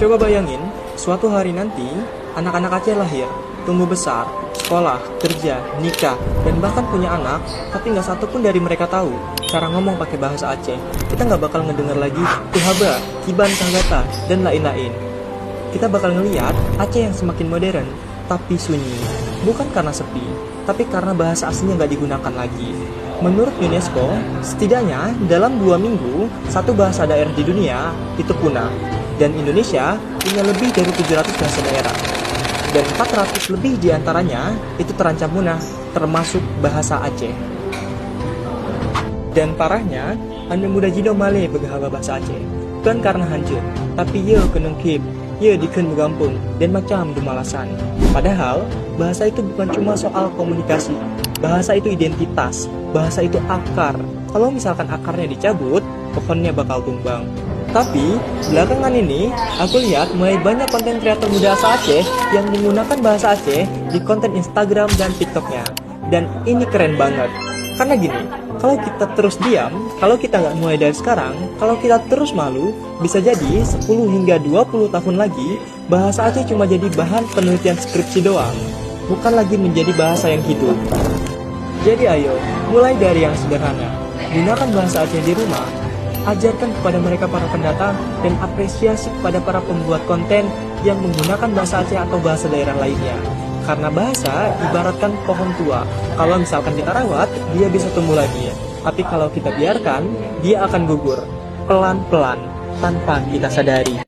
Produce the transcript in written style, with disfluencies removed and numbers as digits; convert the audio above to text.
Coba bayangin, suatu hari nanti, anak-anak Aceh lahir, tumbuh besar, sekolah, kerja, nikah, dan bahkan punya anak, tapi nggak satu pun dari mereka tahu cara ngomong pakai bahasa Aceh. Kita nggak bakal ngedengar lagi Tuhaba, Kiban Sanggata, dan lain-lain. Kita bakal ngeliat Aceh yang semakin modern, tapi sunyi. Bukan karena sepi, tapi karena bahasa aslinya nggak digunakan lagi. Menurut UNESCO, setidaknya dalam 2 minggu, satu bahasa daerah di dunia itu punah. Dan Indonesia punya lebih dari 700 bahasa daerah. Dan 400 lebih diantaranya itu terancam punah, termasuk bahasa Aceh. Dan parahnya, anda muda jido male begahaba bahasa Aceh. Bukan karena hancur, tapi ye kenengkip, ye diken gampung, dan macam dumalasan. Padahal, bahasa itu bukan cuma soal komunikasi. Bahasa itu identitas, bahasa itu akar. Kalau misalkan akarnya dicabut, pohonnya bakal tumbang. Tapi, belakangan ini, aku lihat mulai banyak konten kreator muda asal Aceh yang menggunakan bahasa Aceh di konten Instagram dan TikToknya. Dan ini keren banget. Karena gini, kalau kita terus diam, kalau kita nggak mulai dari sekarang, kalau kita terus malu, bisa jadi 10 hingga 20 tahun lagi, bahasa Aceh cuma jadi bahan penelitian skripsi doang. Bukan lagi menjadi bahasa yang hidup. Jadi ayo, mulai dari yang sederhana. Gunakan bahasa Aceh di rumah. Ajarkan kepada mereka para pendatang dan apresiasi kepada para pembuat konten yang menggunakan bahasa Aceh atau bahasa daerah lainnya. Karena bahasa ibaratkan pohon tua. Kalau misalkan kita rawat, dia bisa tumbuh lagi. Tapi kalau kita biarkan, dia akan gugur. Pelan-pelan, tanpa kita sadari.